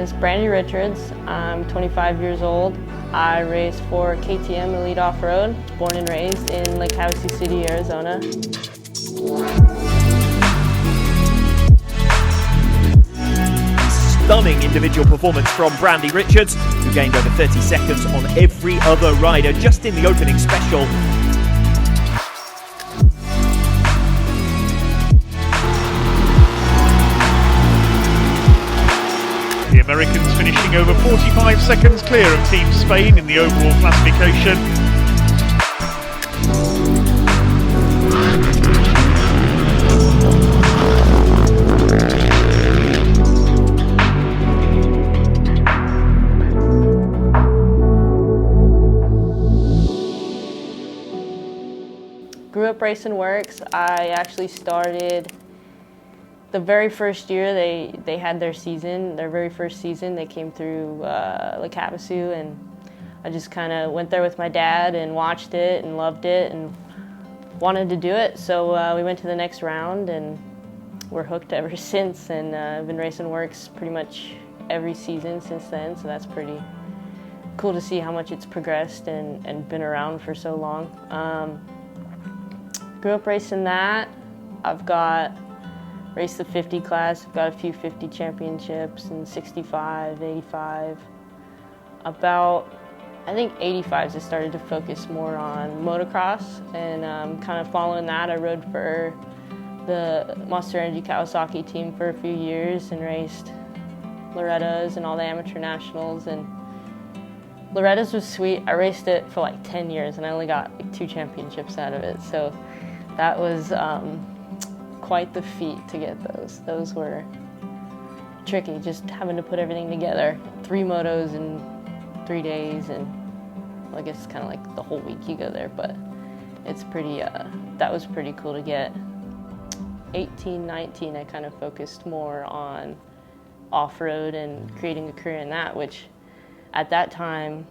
is Brandy Richards. I'm 25 years old. I race for KTM Elite Off-Road, born and raised in Lake Havasu City, Arizona. Stunning individual performance from Brandy Richards, who gained over 30 seconds on every other rider just in the opening special. The Americans finishing over 45 seconds clear of Team Spain in the overall classification. Grew up racing Worcs. I actually started the very first year they had their season, their very first season. They came through Lake Havasu, and I just kind of went there with my dad and watched it and loved it and wanted to do it. So we went to the next round and we're hooked ever since, and I've been racing Worcs pretty much every season since then, so that's pretty cool to see how much it's progressed and been around for so long. Grew up racing that. I've raced the 50 class. I've got a few 50 championships and 65, 85. I think 85s I started to focus more on motocross, and kind of following that I rode for the Monster Energy Kawasaki team for a few years and raced Loretta's and all the amateur nationals, and Loretta's was sweet. I raced it for like 10 years and I only got like 2 championships out of it, so that was quite the feat to get those. Those were tricky, just having to put everything together. 3 motos in 3 days, and well, I guess it's kind of like the whole week you go there, but it's pretty, that was pretty cool to get. 18, 19, I kind of focused more on off-road and creating a career in that, which at that time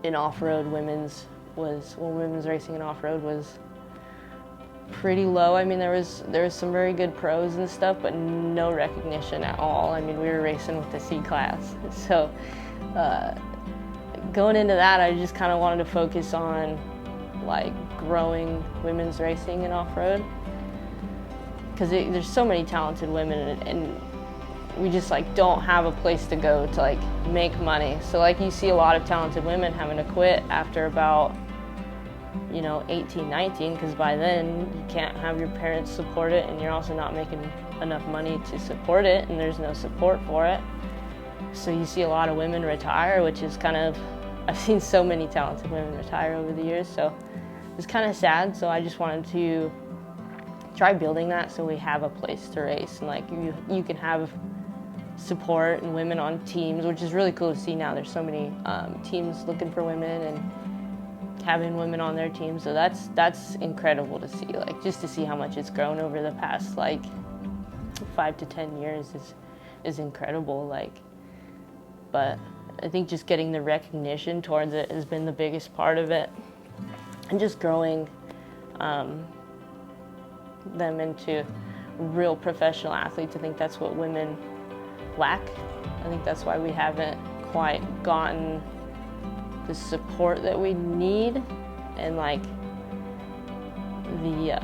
in off-road women's racing in off-road was pretty low. I mean, there was some very good pros and stuff, but no recognition at all. I mean, we were racing with the C class. So going into that, I just kind of wanted to focus on like growing women's racing in off-road, because there's so many talented women, and we just like don't have a place to go to like make money. So like you see a lot of talented women having to quit after about 18, 19, because by then you can't have your parents support it, and you're also not making enough money to support it, and there's no support for it. So you see a lot of women retire, which is kind of, I've seen so many talented women retire over the years, so it's kind of sad. So I just wanted to try building that so we have a place to race, and like you can have support and women on teams, which is really cool to see now. There's so many teams looking for women and having women on their team, so that's incredible to see. Like just to see how much it's grown over the past like 5 to 10 years is incredible. Like, but I think just getting the recognition towards it has been the biggest part of it, and just growing them into real professional athletes. I think that's what women lack. I think that's why we haven't quite gotten the support that we need, and like the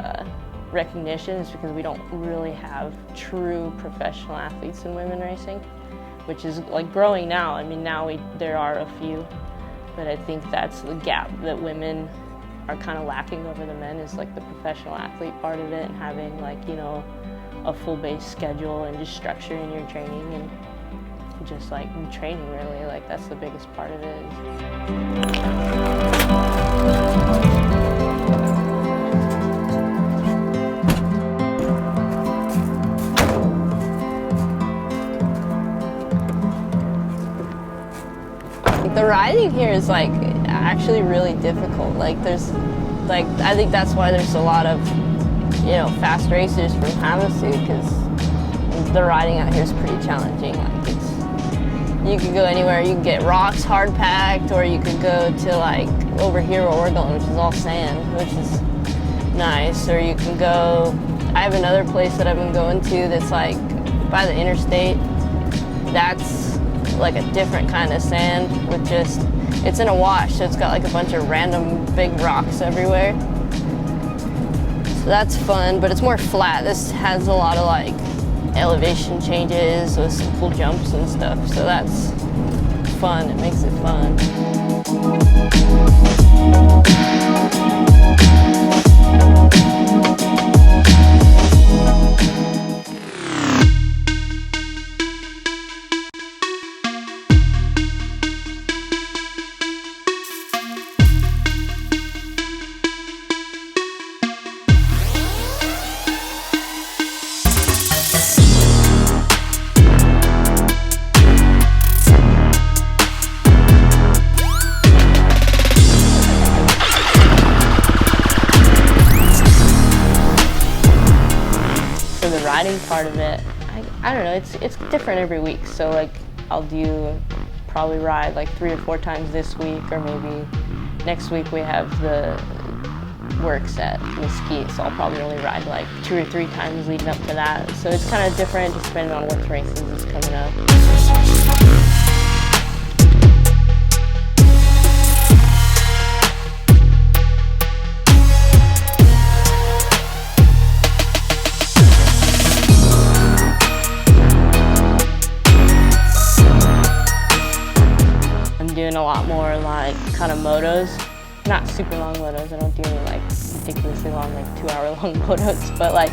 recognition is because we don't really have true professional athletes in women racing, which is like growing now. I mean, now there are a few, but I think that's the gap that women are kind of lacking over the men, is like the professional athlete part of it, and having like a full base schedule and just structuring your training and just like training, really. Like that's the biggest part of it. The riding here is like actually really difficult. Like there's like, I think that's why there's a lot of fast racers from Havasu, because the riding out here is pretty challenging. Like you could go anywhere. You can get rocks hard packed, or you could go to like over here where we're going, which is all sand, which is nice. Or you can go, I have another place that I've been going to that's like by the interstate. That's like a different kind of sand with just, it's in a wash, so it's got like a bunch of random big rocks everywhere. So that's fun, but it's more flat. This has a lot of like elevation changes with some cool jumps and stuff, so that's fun. It makes it fun. Riding part of it, I don't know, it's different every week. So like I'll probably ride like 3 or 4 times this week, or maybe next week we have the Worcs at Mesquite, so I'll probably only ride like 2 or 3 times leading up to that. So it's kind of different just depending on what races is coming up. Doing a lot more like kind of motos, not super long motos. I don't do any like ridiculously long, like 2-hour long motos, but like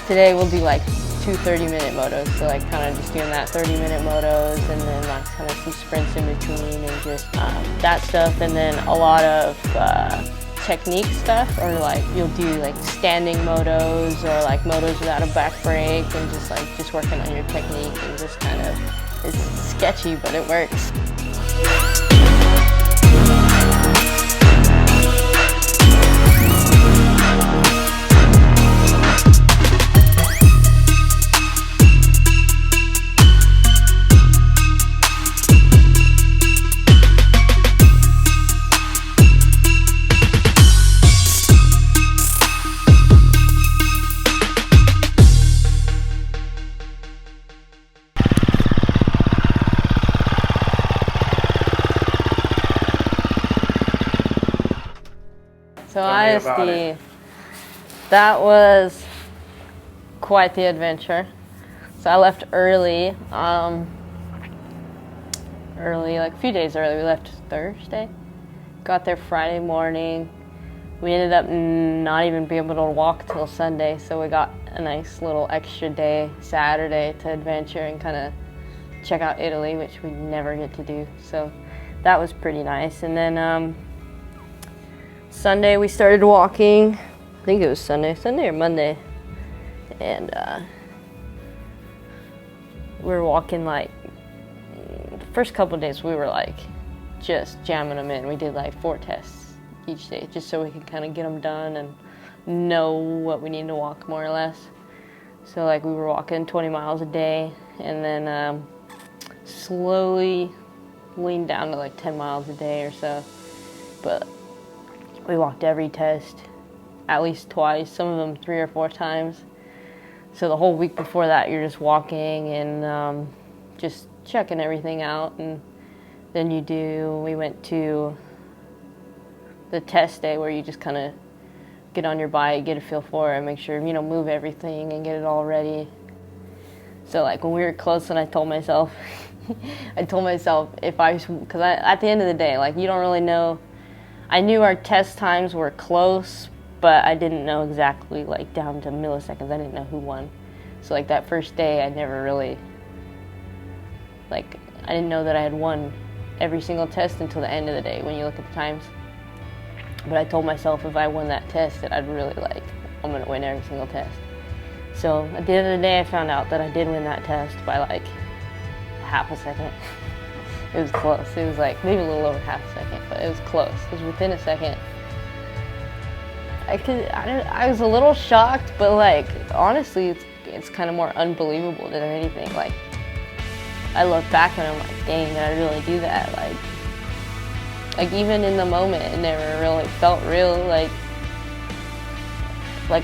today we'll do like 2 30-minute motos. So like kind of just doing that 30-minute motos, and then like kind of some sprints in between, and just that stuff. And then a lot of technique stuff, or like you'll do like standing motos, or like motos without a back brake, and just working on your technique, and just kind of, it's sketchy, but it works. So ISDE, that was quite the adventure. So I left early, like a few days early. We left Thursday, got there Friday morning. We ended up not even being able to walk till Sunday, so we got a nice little extra day Saturday to adventure and kind of check out Italy, which we never get to do. So that was pretty nice. And then Sunday we started walking. I think it was Sunday or Monday. And we were walking like, the first couple of days we were like just jamming them in. We did like 4 tests each day just so we could kind of get them done and know what we needed to walk more or less. So like we were walking 20 miles a day, and then slowly leaned down to like 10 miles a day or so. But we walked every test at least twice, some of them 3 or 4 times. So the whole week before that, you're just walking and just checking everything out. And then we went to the test day where you just kind of get on your bike, get a feel for it, make sure, move everything and get it all ready. So like when we were close, and I told myself, because at the end of the day, like you don't really know. I knew our test times were close, but I didn't know exactly like down to milliseconds. I didn't know who won. So like that first day, I never really, I didn't know that I had won every single test until the end of the day when you look at the times. But I told myself if I won that test that I'd really I'm gonna win every single test. So at the end of the day, I found out that I did win that test by like half a second. It was close. It was like maybe a little over half a second, but it was close. It was within a second. I was a little shocked, but like honestly, it's kind of more unbelievable than anything. Like I look back and I'm like, dang, did I really do that? Like even in the moment, it never really felt real. Like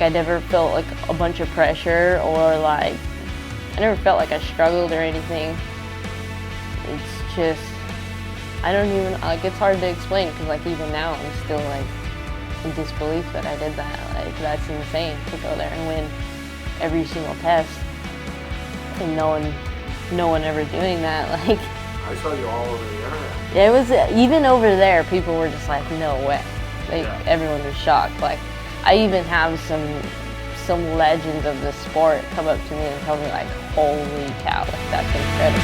I never felt like a bunch of pressure, or like I never felt like I struggled or anything. It's just, I don't even, like, it's hard to explain because, like, even now I'm still, like, in disbelief that I did that. Like, that's insane to go there and win every single test and no one ever doing that. Like, I saw you all over the internet. it was, even over there, people were just like, no way. Like, everyone was shocked. Like, I even have some legends of the sport come up to me and tell me, like, holy cow, like, that's incredible.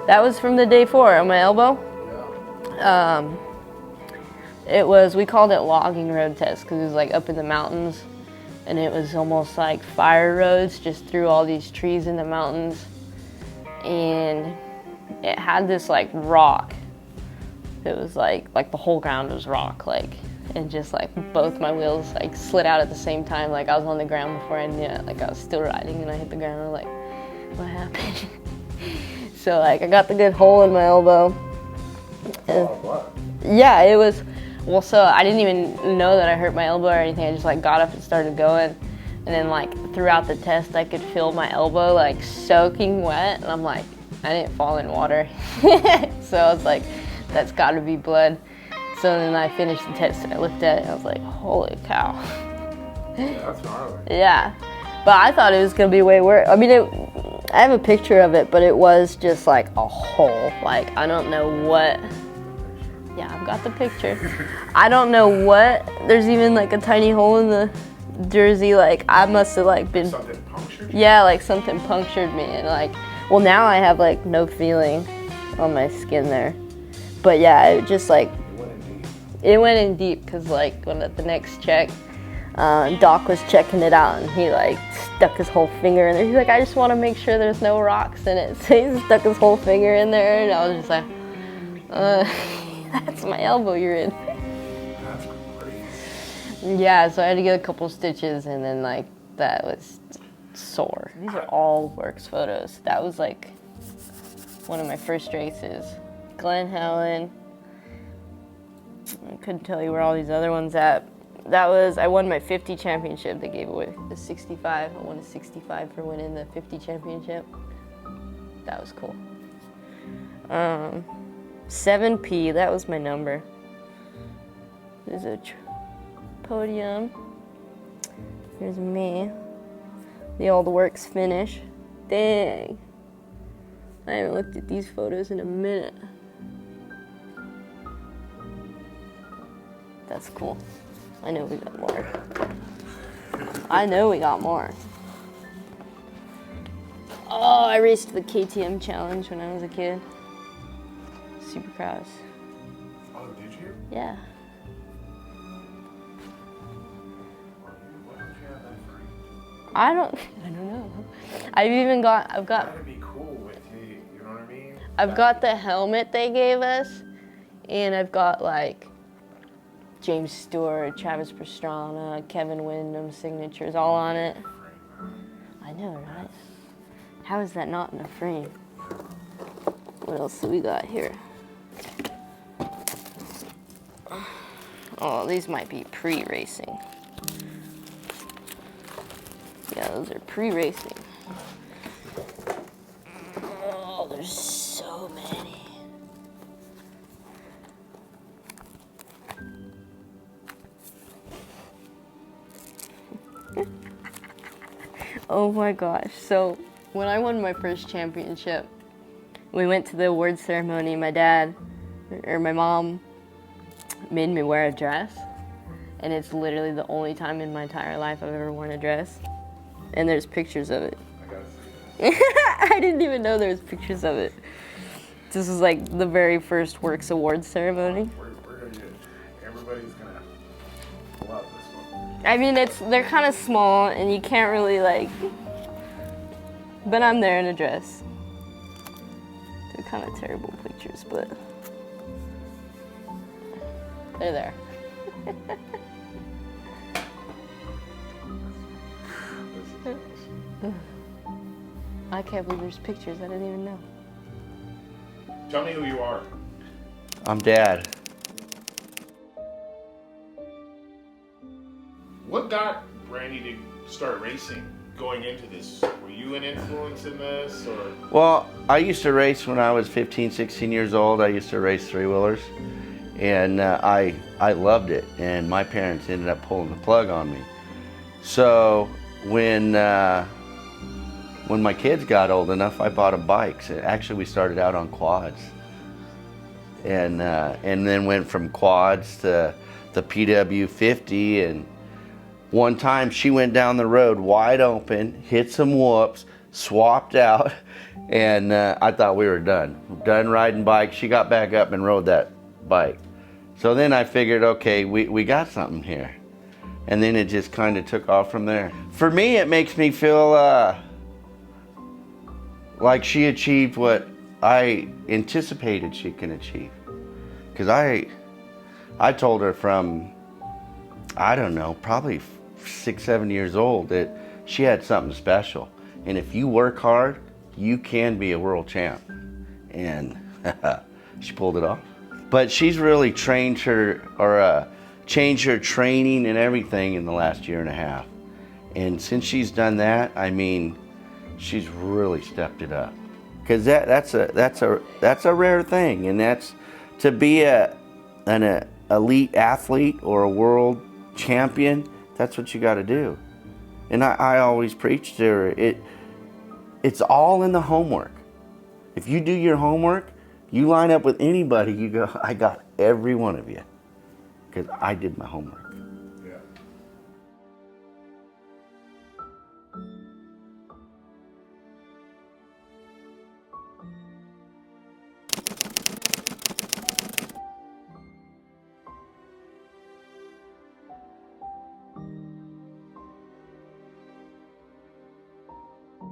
That was from the day 4 on my elbow. It was, we called it logging road test because it was like up in the mountains and it was almost like fire roads just through all these trees in the mountains. And it had this like rock. It was like the whole ground was rock, like, and just like both my wheels like slid out at the same time. Like I was on the ground before I knew it. Like I was still riding and I hit the ground and I'm like, what happened? So like I got the good hole in my elbow. What? Yeah, it was, well, so I didn't even know that I hurt my elbow or anything. I just like got up and started going. And then like throughout the test, I could feel my elbow like soaking wet. And I'm like, I didn't fall in water. So I was like, that's gotta be blood. So then I finished the test and I looked at it and I was like, holy cow. Yeah, that's gnarly. Yeah, but I thought it was gonna be way worse. I mean, I have a picture of it, but it was just like a hole. Like, I don't know what. Yeah, I've got the picture. I don't know what. There's even like a tiny hole in the jersey. Like, I must have like been. Something punctured? Yeah, like something punctured me. And like, well, now I have like no feeling on my skin there. But yeah, it just like. It went in deep because like when at the next check, Doc was checking it out and he like stuck his whole finger in there. He's like, I just want to make sure there's no rocks in it. So he stuck his whole finger in there and I was just like, that's my elbow you're in. That's crazy. Yeah, so I had to get a couple stitches and then like that was sore. These are all Worcs photos. That was like one of my first races. Glen Helen. I couldn't tell you where all these other ones at. That was, I won my 50 championship. They gave away the 65. I won a 65 for winning the 50 championship. That was cool. 7P, that was my number. There's a podium. Here's me. The old Worcs finish. Dang. I haven't looked at these photos in a minute. That's cool. I know we got more. I know we got more. Oh, I raced the KTM challenge when I was a kid. Supercross. Oh, did you? Yeah. Why don't you have that free? I don't know. I've got. That'd be cool with you, you know what I mean? I've got the helmet they gave us, and I've got like James Stewart, Travis Pastrana, Kevin Windham signatures all on it. I know, right? How is that not in a frame? What else do we got here? Oh, these might be pre-racing. Yeah, those are pre-racing. Oh, there's so many. Oh my gosh. So when I won my first championship, we went to the award ceremony. My dad, or my mom, made me wear a dress. And it's literally the only time in my entire life I've ever worn a dress. And there's pictures of it. I gotta see this. I didn't even know there was pictures of it. This was like the very first Worcs Awards ceremony. We're gonna get, everybody's gonna love this one. I mean, they're kind of small and you can't really like, but I'm there in a dress. They're kind of terrible pictures, but they're there. I can't believe there's pictures. I didn't even know. Tell me who you are. I'm Dad. What got Brandy to start racing going into this? Were you an influence in this, or? Well, I used to race when I was 15, 16 years old. I used to race three-wheelers, and I loved it, and my parents ended up pulling the plug on me. So when my kids got old enough, I bought them bikes. Actually, we started out on quads, and then went from quads to the PW50. And one time she went down the road wide open, hit some whoops, swapped out, and I thought we were done riding bikes. She got back up and rode that bike. So then I figured, okay, we got something here. And then it just kind of took off from there. For me, it makes me feel like she achieved what I anticipated she can achieve. Because I told her from, I don't know, probably 6, 7 years old that she had something special. And if you work hard, you can be a world champ. And she pulled it off. But she's really trained her, or changed her training and everything in the last year and a half. And since she's done that, I mean, she's really stepped it up. Because that's a rare thing, and that's to be an elite athlete or a world champion. That's what you got to do. And I always preach to her, it's all in the homework. If you do your homework, you line up with anybody, you go, I got every one of you, because I did my homework.